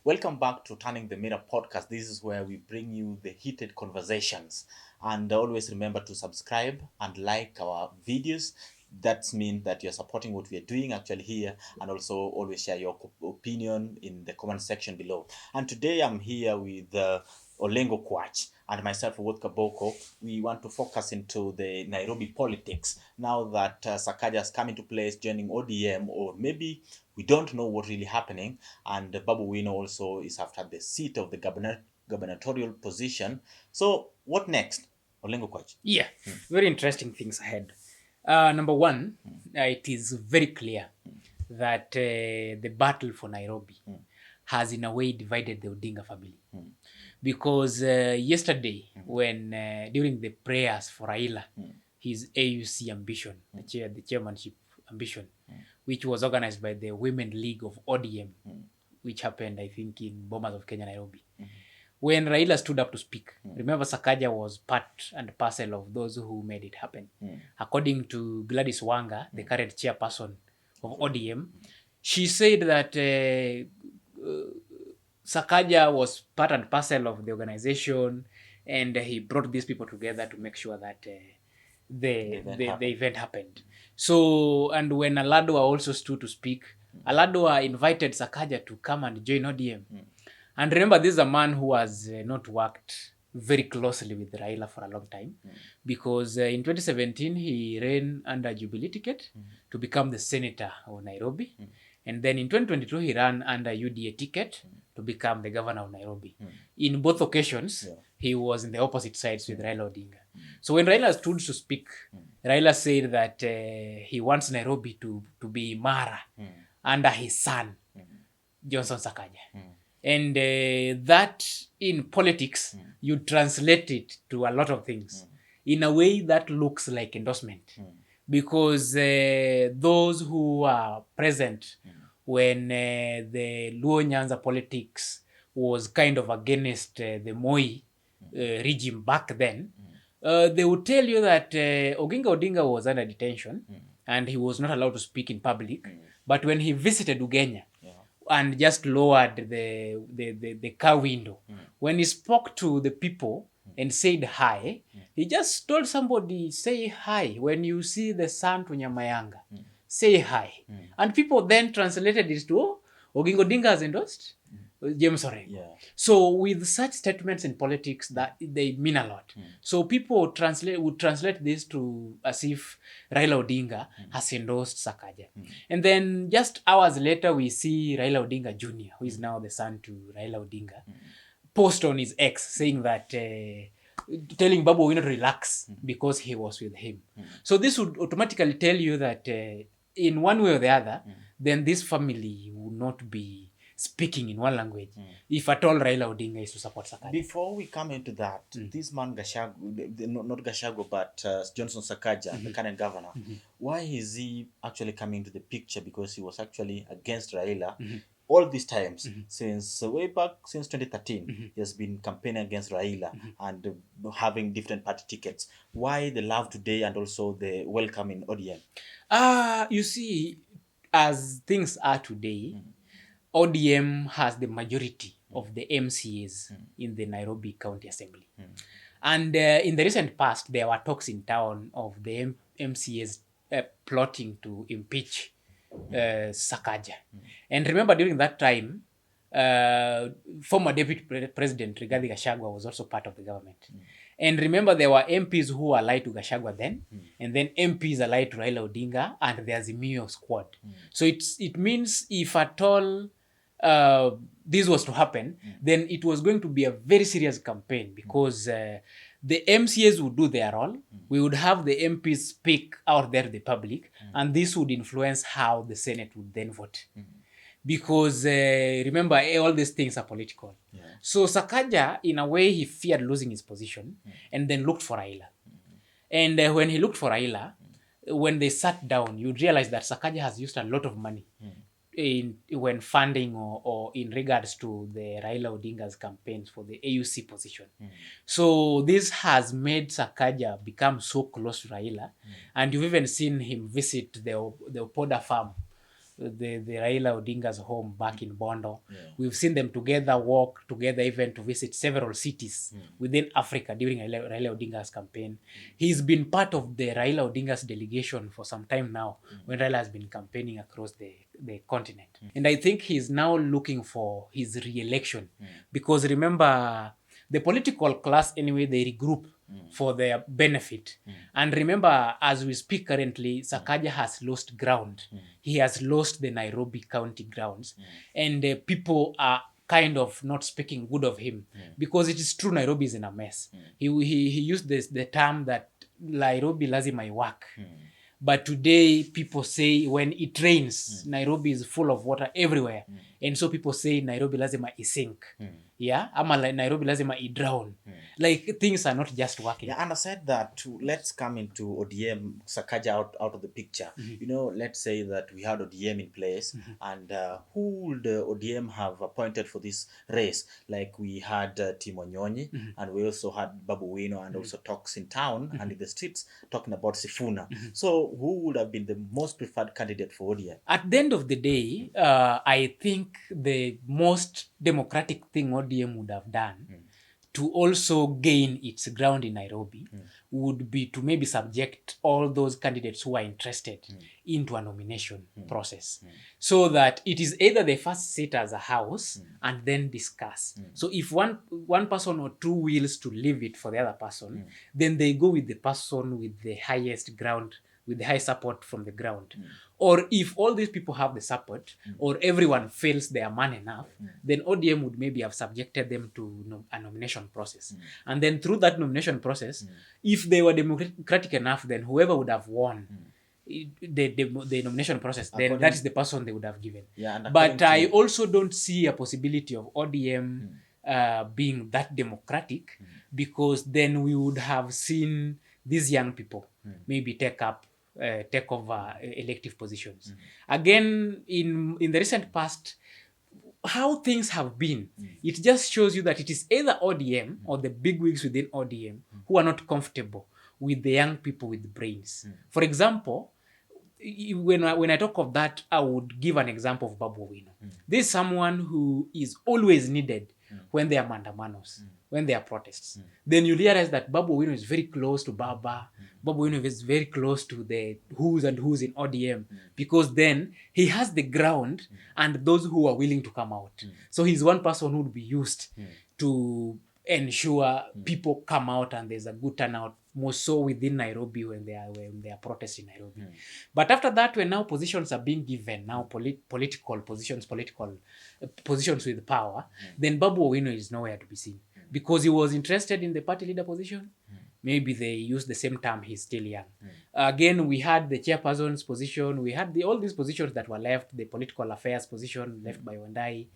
Welcome back to Turning the Mirror podcast. This is where we bring you the heated conversations. And always remember to subscribe and like our videos. That means that you're supporting what we are doing actually here, and also always share your opinion in the comment section below. And today I'm here with Olengo Kwach and myself, Wotka Boko. We want to focus into the Nairobi politics now that Sakaja has come into place, joining ODM, or maybe we don't know what really happening. And Babu Wino also is after the seat of the gubernatorial position. So what next? Olengo Kwach. Yeah, very interesting things ahead. Number one, it is very clear that the battle for Nairobi has in a way divided the Odinga family. Because yesterday, when during the prayers for Raila, his AUC ambition, the chairmanship ambition, which was organized by the Women League of ODM, which happened, I think, in Bomas of Kenya, Nairobi. When Raila stood up to speak, remember Sakaja was part and parcel of those who made it happen. According to Gladys Wanga, the current chairperson of ODM, she said that Sakaja was part and parcel of the organization, and he brought these people together to make sure that the event happened. So, and when Aladwa also stood to speak, Aladwa invited Sakaja to come and join ODM. And remember, this is a man who has not worked very closely with Raila for a long time, because in 2017, he ran under Jubilee ticket to become the senator of Nairobi. And then in 2022, he ran under UDA ticket to become the governor of Nairobi. In both occasions, he was in the opposite sides with Raila Odinga. So when Raila stood to speak, Raila said that he wants Nairobi to be Mara under his son, Johnson Sakaja. And that in politics, you translate it to a lot of things in a way that looks like endorsement. Because those who are present when the Luo Nyanza politics was kind of against the Moi regime back then, they would tell you that Oginga Odinga was under detention and he was not allowed to speak in public. But when he visited Ugenya, and just lowered the car window. When he spoke to the people and said hi, he just told somebody, say hi. When you see the sun to Nyamayanga, say hi. And people then translated it to, Oginga Odinga has endorsed James Orengo. So with such statements in politics, that they mean a lot. So people would translate this to as if Raila Odinga has endorsed Sakaja. And then just hours later, we see Raila Odinga Jr., who is now the son to Raila Odinga, post on his ex saying that telling Babu Wino to relax because he was with him. So this would automatically tell you that in one way or the other, then this family would not be speaking in one language, if at all Raila Odinga is to support Sakaja. Before we come into that, this man Gashago, not Gashago, but Johnson Sakaja, the current governor, why is he actually coming to the picture? Because he was actually against Raila all these times, since way back, since 2013, he has been campaigning against Raila and having different party tickets. Why the love today and also the welcome in ODM? You see, as things are today, ODM has the majority of the MCAs in the Nairobi County Assembly. And in the recent past, there were talks in town of the MCAs plotting to impeach Sakaja. And remember, during that time, former Deputy President Rigathi Gachagua was also part of the government. And remember, there were MPs who were allied to Gachagua then, and then MPs allied to Raila Odinga, and there's a Azimio squad. So it means if at all this was to happen, then it was going to be a very serious campaign, because the MCAs would do their role. We would have the MPs speak out there to the public, and this would influence how the Senate would then vote. Because remember, all these things are political. So Sakaja, in a way, he feared losing his position and then looked for Raila. And when he looked for Raila, when they sat down, you'd realize that Sakaja has used a lot of money when funding or in regards to the Raila Odinga's campaigns for the AUC position. So this has made Sakaja become so close to Raila. And you've even seen him visit the Opoda farm the Raila Odinga's home back in Bondo. Yeah. We've seen them together, walk together, even to visit several cities within Africa during Raila Odinga's campaign. He's been part of the Raila Odinga's delegation for some time now, when Raila has been campaigning across the continent. And I think he's now looking for his re-election, because remember, the political class anyway, they regroup for their benefit. And remember, as we speak currently, Sakaja has lost ground. He has lost the Nairobi county grounds. And people are kind of not speaking good of him, because it is true Nairobi is in a mess. He used the term that Nairobi lazima iwak. But today people say when it rains, Nairobi is full of water everywhere. And so people say Nairobi lazima isink. Yeah, ama Nairobi lazima drown. Like things are not just working. Yeah, and I said that let's come into ODM Sakaja out of the picture. You know, let's say that we had ODM in place, and who would ODM have appointed for this race? Like we had Timo Nyonyi, and we also had Babu Wino, and also talks in town and in the streets talking about Sifuna. So who would have been the most preferred candidate for ODM? At the end of the day, I think the most democratic thing ODM would have done to also gain its ground in Nairobi would be to maybe subject all those candidates who are interested into a nomination process, so that it is either they first sit as a house and then discuss. So if one person or two wills to leave it for the other person, then they go with the person with the highest ground, with the high support from the ground. Or if all these people have the support, or everyone feels they are man enough, then ODM would maybe have subjected them to a nomination process. And then through that nomination process, if they were democratic enough, then whoever would have won the nomination process, then that is the person they would have given. Yeah, but I also don't see a possibility of ODM being that democratic, because then we would have seen these young people maybe take over elective positions. Again, in the recent past, how things have been, it just shows you that it is either ODM or the bigwigs within ODM who are not comfortable with the young people with brains. For example, when I talk of that, I would give an example of Babu Wino. This is someone who is always needed when there are mandamanos, when there are protests. Then you realize that Babu Wino is very close to Baba. Babu Wino is very close to the who's and who's in ODM, because then he has the ground and those who are willing to come out. So he's one person who would be used to ensure people come out and there's a good turnout, more so within Nairobi when they are protesting in Nairobi. But after that, when now positions are being given, now political positions with power, then Babu Owino is nowhere to be seen, because he was interested in the party leader position. Maybe they use the same term, he's still young. Again, we had the chairperson's position, we had all these positions that were left, the political affairs position left by Wandai.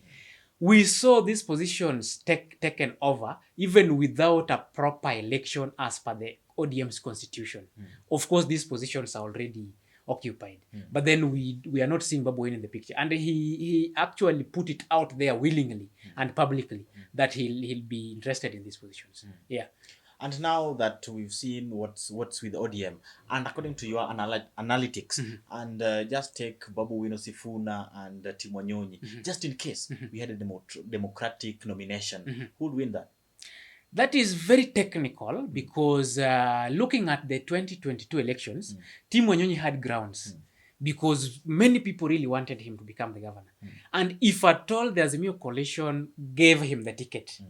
We saw these positions taken over even without a proper election as per the ODM's constitution. Of course, these positions are already occupied. But then we are not seeing Babu Wine in the picture. And he actually put it out there willingly and publicly that he'll be interested in these positions. Yeah. And now that we've seen what's with ODM, and according to your analytics, and just take Babu Wino Sifuna and Timo Nyonyi, just in case we had a democratic nomination, who would win that? That is very technical, because looking at the 2022 elections, Timo Nyonyi had grounds, because many people really wanted him to become the governor. And if at all the Azimio coalition gave him the ticket,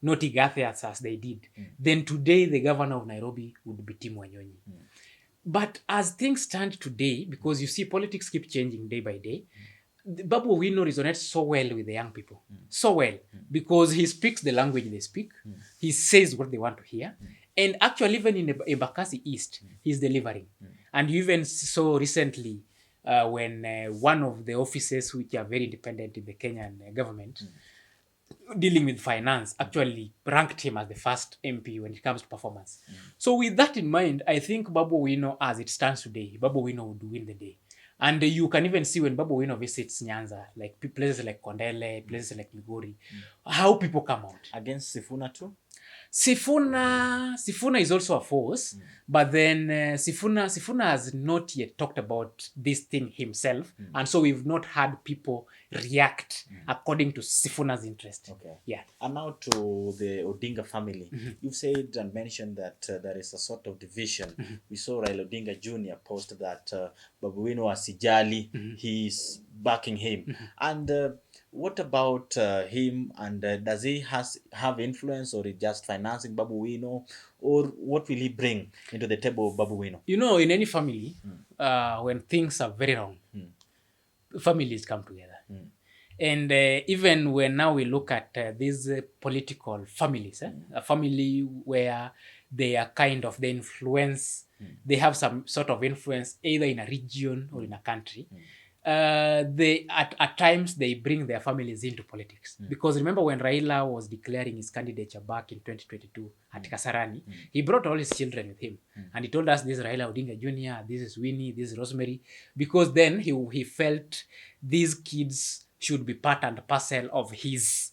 not Igathe as they did, then today the governor of Nairobi would be Timo Nyonyi. But as things stand today, because you see politics keep changing day by day, Babu Owino resonates so well with the young people. So well. Because he speaks the language they speak. He says what they want to hear. And actually, even in Embakasi East, he's delivering. And you even saw recently when one of the offices which are very independent in the Kenyan government, dealing with finance, actually ranked him as the first MP when it comes to performance. So with that in mind, I think Babu Owino, as it stands today, Babu Owino would win the day. And you can even see when Babu Owino visits Nyanza, like places like Kondele, places like Migori, how people come out. Against Sifuna too? Sifuna is also a force, but then Sifuna has not yet talked about this thing himself, and so we've not had people react according to Sifuna's interest. Okay. Yeah. And now to the Odinga family. You've said and mentioned that there is a sort of division. We saw Raila Odinga Jr. post that Babu Wino asijali, he's backing him. And what about him, and does he have influence, or is just financing Babu Wino, or what will he bring into the table of Babu Wino? You know, in any family, when things are very wrong, families come together. And even when now we look at these political families, a family where they are kind of the influence, they have some sort of influence either in a region or in a country. They at times they bring their families into politics, because remember when Raila was declaring his candidature back in 2022 at Kasarani, he brought all his children with him, and he told us, this is Raila Odinga Jr., this is Winnie, this is Rosemary, because then he felt these kids should be part and parcel of his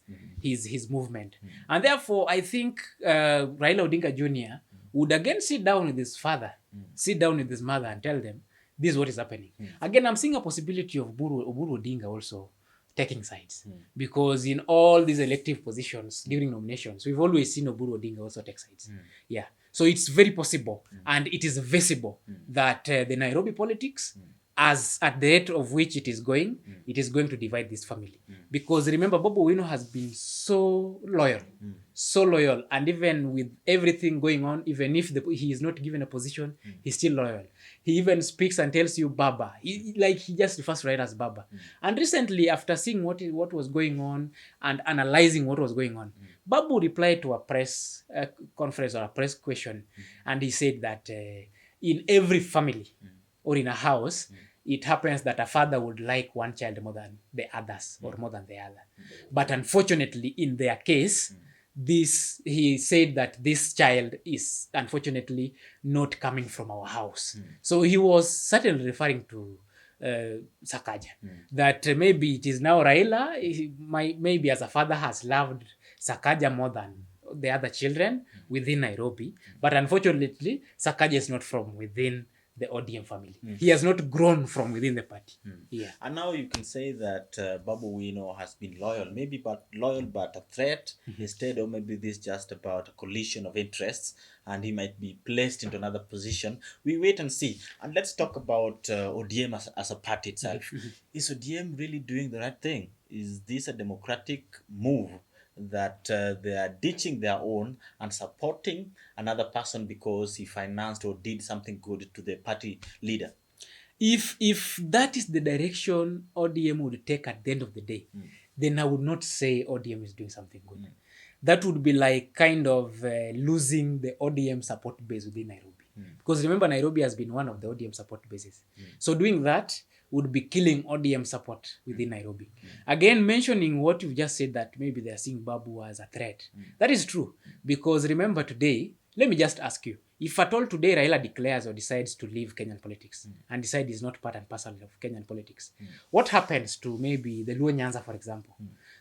movement. And therefore I think Raila Odinga Jr. would again sit down with his father, sit down with his mother, and tell them, this is what is happening. Again, I'm seeing a possibility of Oburu Odinga also taking sides, because in all these elective positions during nominations, we've always seen Oburu Odinga also take sides. Yeah, so it's very possible, and it is visible that the Nairobi politics, as at the rate of which it is going to divide this family. Because remember, Babu Wino has been so loyal, and even with everything going on, even if he is not given a position, he's still loyal. He even speaks and tells you Baba. He just refers to Raila as Baba. And recently, after seeing what was going on and analyzing what was going on, Babu replied to a press conference or a press question, and he said that in every family or in a house, it happens that a father would like one child more than the others, or more than the other. But unfortunately, in their case, he said that this child is unfortunately not coming from our house. So he was certainly referring to Sakaja, that maybe it is now Raila, maybe as a father, has loved Sakaja more than the other children within Nairobi. But unfortunately, Sakaja is not from within the ODM family. He has not grown from within the party. Yeah. And now you can say that Babu Wino has been loyal but a threat instead, or maybe this is just about a collision of interests, and he might be placed into another position. We wait and see. And let's talk about ODM as a party itself. Is ODM really doing the right thing? Is this a democratic move that they are ditching their own and supporting another person because he financed or did something good to the party leader? If that is the direction ODM would take at the end of the day, then I would not say ODM is doing something good. That would be like kind of losing the ODM support base within Nairobi. Because remember, Nairobi has been one of the ODM support bases. So doing that would be killing ODM support within Nairobi. Again, mentioning what you've just said, that maybe they are seeing Babu as a threat. That is true. Because remember today, let me just ask you, if at all today Raila declares or decides to leave Kenyan politics and decide he's not part and parcel of Kenyan politics, what happens to maybe the Luo Nyanza, for example?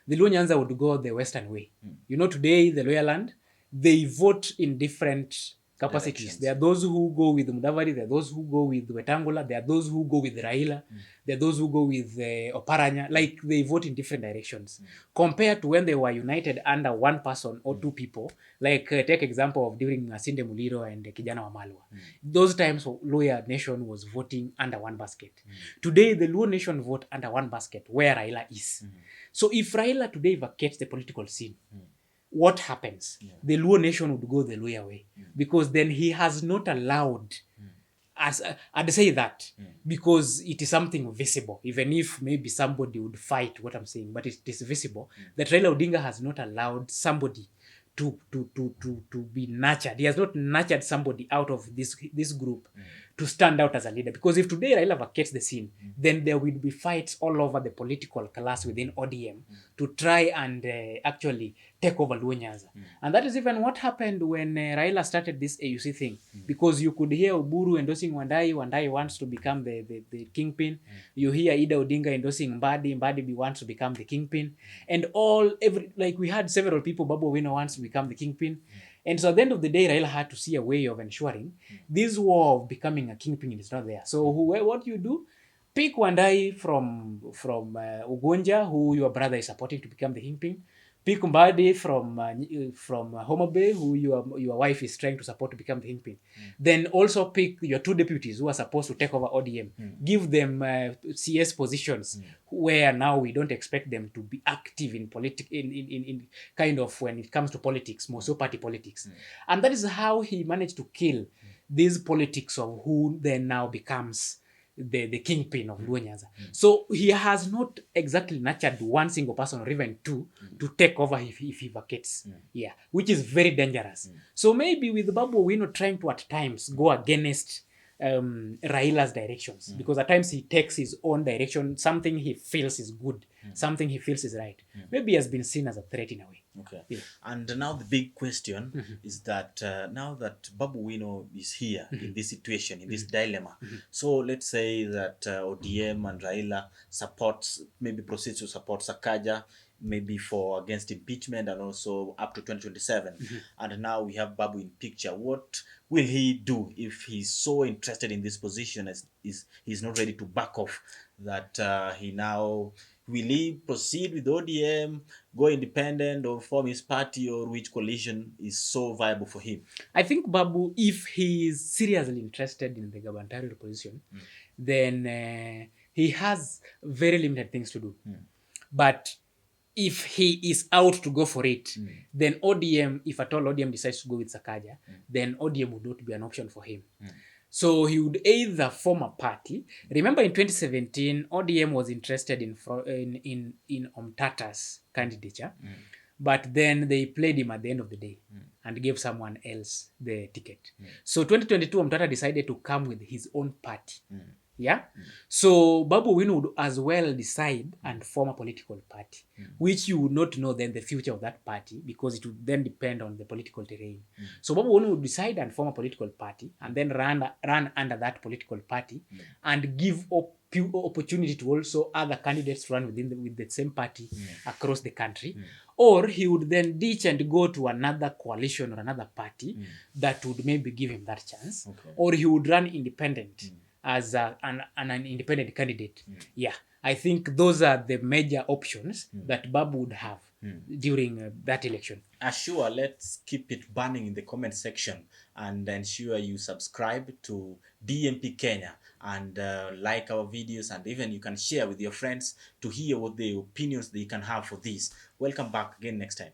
The Luo Nyanza would go the Western way. You know, today, the Lower Land, they vote in different capacities. There are those who go with Mudavadi, there are those who go with Wetangula, there are those who go with Raila, there are those who go with Oparanya. Like, they vote in different directions. Compared to when they were united under one person or two people, like take example of during Asinde Muliro and Kijana Wamalwa. Those times, Luo Nation was voting under one basket. Today, the Luo Nation vote under one basket, where Raila is. So if Raila today vacates the political scene, what happens? The Luo Nation would go the Luo way, because then he has not allowed, I'd say that, because it is something visible, even if maybe somebody would fight what I'm saying, but it is visible that Raila Odinga has not allowed somebody to be nurtured. He has not nurtured somebody out of this group to stand out as a leader. Because if today Raila vacates the scene, then there will be fights all over the political class within ODM to try and actually take over Luo Nyanza. And that is even what happened when Raila started this AUC thing. Because you could hear Uburu endorsing Wandai. Wandai wants to become the kingpin. You hear Ida Odinga endorsing Mbadi. Mbadi wants to become the kingpin. And we had several people, Babu Owino wants to become the kingpin. And so at the end of the day, Raila had to see a way of ensuring this war of becoming a kingpin is not there. So what you do, pick Wandai from Ugonja, who your brother is supporting to become the kingpin. Pick Mbadi from Homa Bay, who your wife is trying to support to become the kingpin. Then also pick your 2 deputies who are supposed to take over ODM. Give them CS positions where now we don't expect them to be active in kind of when it comes to politics, more so party politics. And that is how he managed to kill these politics of who then now becomes the kingpin of Luo Nyanza. So he has not exactly nurtured one single person or even two to take over if he vacates. Yeah, which is very dangerous. So maybe with Babu Owino trying to at times go against Raila's directions, because at times he takes his own direction, something he feels is good, something he feels is right. Maybe he has been seen as a threat in a way. Okay. Yeah. And now the big question is that now that Babu Owino is here in this situation, in this dilemma, so let's say that ODM and Raila proceeds to support Sakaja, maybe for against impeachment and also up to 2027. And now we have Babu in picture. What will he do if he's so interested in this position as he's not ready to back off, that he now will he proceed with ODM, go independent, or form his party, or which coalition is so viable for him? I think Babu, if he is seriously interested in the gubernatorial position, then he has very limited things to do. But if he is out to go for it, then ODM, if at all ODM decides to go with Sakaja, then ODM would not be an option for him. So he would either form a party. Remember in 2017, ODM was interested in Omtata's candidature, but then they played him at the end of the day and gave someone else the ticket. So 2022, Omtata decided to come with his own party. Yeah. So Babu Owino would as well decide and form a political party, which you would not know then the future of that party, because it would then depend on the political terrain. So Babu Owino would decide and form a political party and then run under that political party and give opportunity to also other candidates to run with the same party across the country. Or he would then ditch and go to another coalition or another party that would maybe give him that chance. Or he would run independent as an independent candidate. Yeah, I think those are the major options that Babu would have during that election. Sure, let's keep it burning in the comment section, and ensure you subscribe to DMP Kenya and like our videos, and even you can share with your friends to hear what the opinions they can have for this. Welcome back again next time.